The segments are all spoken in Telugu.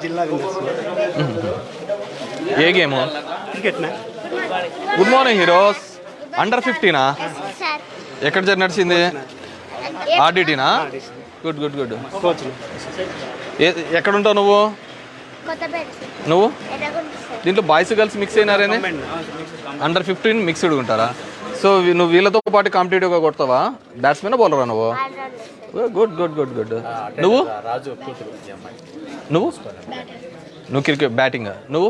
జిల్లా ఏ game? Cricket. Good morning heroes. Under 15 ఎక్కడ నడిచింది? ఆర్డిటీనా? Good good good. కోచ్ ఎక్కడ ఉంటావు నువ్వు? నువ్వు దీంట్లో బాయ్స్ గర్ల్స్ మిక్స్ అయినారేనే? అండర్ 15 మిక్స్డ్ ఉంటారా? సో నువ్వు వీళ్ళతో పాటు కాంపిటేటివ్గా కొడతావా? బ్యాట్స్మెన్ బౌలరా నువ్వు? Good good good good. నువ్వు నువ్వు నువ్వు క్రికెట్ బ్యాటింగ్, నువ్వు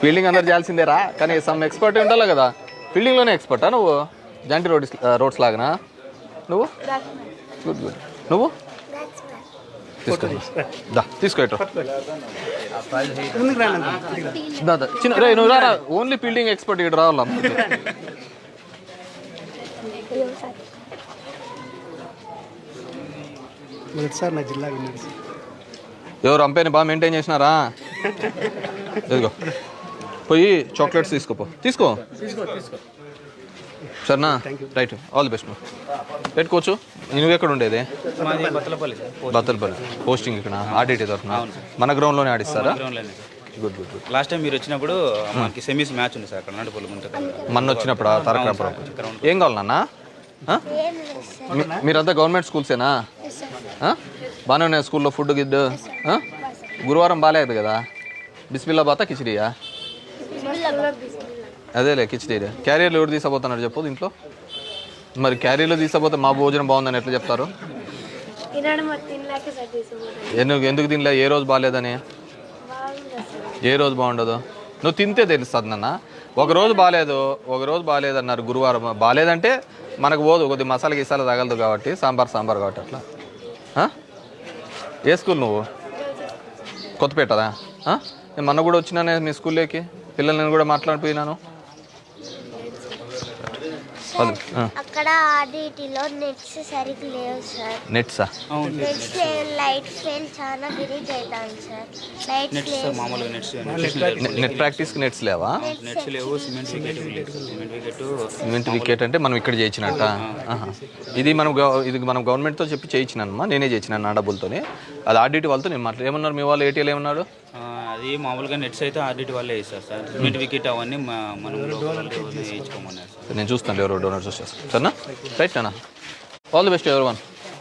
ఫీల్డింగ్ అందరు చేయాల్సిందేరా, కానీ సమ్ ఎక్స్పర్ట్ ఉండాలి కదా. ఫీల్డింగ్లోనే ఎక్స్పర్టా నువ్వు? జాంటీ రోడ్స్ లాగానా నువ్వు? Good good. నువ్వు తీసుకో చిన్న రే నువ్వు రా. ఓన్లీ ఫీల్డింగ్ ఎక్స్పర్ట్ ఇక్కడ రావాలా? సార్ నా జిల్లా ఎవరు అంపైని బాగా మెయింటైన్ చేసినారా? ఇదిగో పోయి చాక్లెట్స్ తీసుకో సరేనా? Right, all the best. పెట్టుకోవచ్చు. నువ్వు ఎక్కడ ఉండేది? బత్తలపల్లి. పోస్టింగ్ ఇక్కడ ఆర్డిటీ తరఫున మన గ్రౌండ్లోనే ఆడిస్తారా? Good good good. Last time మీరు వచ్చినప్పుడు మనకి సెమీస్ మ్యాచ్ ఉంది సార్ కర్ణాటకలో. మొన్న వచ్చినప్పుడు తరకరాపురం. ఏం కావాలి నాన్న? మీరంతా గవర్నమెంట్ స్కూల్సేనా? బాగానే ఉన్నాయి స్కూల్లో ఫుడ్ గిడ్డు? గురువారం బాగాలేదు కదా? బిస్మిల్లా బాతా కిచిడియా? అదేలే కిచిడి. క్యారియర్లు ఎవరు తీసుకుపోతున్నారు చెప్పు ఇంట్లో? మరి క్యారియర్లో తీసుకుపోతే మా భోజనం బాగుందని ఎట్లా చెప్తారు? ఎందుకు తినలే? ఏ రోజు బాగాలేదని? ఏ రోజు బాగుండదు? నువ్వు తింటే తెలుస్తుంది నాన్న. ఒకరోజు బాగాలేదన్నారు గురువారం. బాగాలేదంటే మనకు పోదు, కొద్ది మసాలా గిసాలా తగలదు కాబట్టి, సాంబార్ కాబట్టి అట్లా. ఏ స్కూల్ నువ్వు? కొత్తపేటదా? నేను మొన్న కూడా వచ్చినానే మీ స్కూల్లోకి, పిల్లల్ని కూడా మాట్లాడిపోయినాను. అక్కడ ఆర్డిటీలో నెట్స్ సరిగ్గా లేవు సార్. నెట్సా? నెట్స్ లైట్ ఫెయిల్ చాలా విరిగి అవుతాను సార్. నెట్స్ మామూలుగా నెట్ ప్రాక్టీస్కి నెట్స్ లేవా? నెట్స్ లేవు. సిమెంట్ వికెట్ అంటే మనం ఇక్కడ చేయించినట్ట. ఇది మనం గవర్నమెంట్తో చెప్పి చేయించినానమ్మా. నేనే చేయించినాను నా డబ్బులతోనే. అది ఆర్డిటీ వాళ్ళతో నేను మాట్లాడు. ఏమన్నారు మీ వాళ్ళు? ఏటీఎల్ ఏమన్నాడు? అది మామూలుగా నెట్స్ అయితే ఆర్డిటీ వాళ్ళే వేస్తారు సార్. సిమెంట్ వికెట్ అవన్నీ మనం వేయించుకోమన్నారు. నేను చూస్తాను ఎవరో డోనర్స్ వచ్చేస్తాను. సరేనా? రైట్ అన్న. ఆల్ ది బెస్ట్ ఎవరి వన్.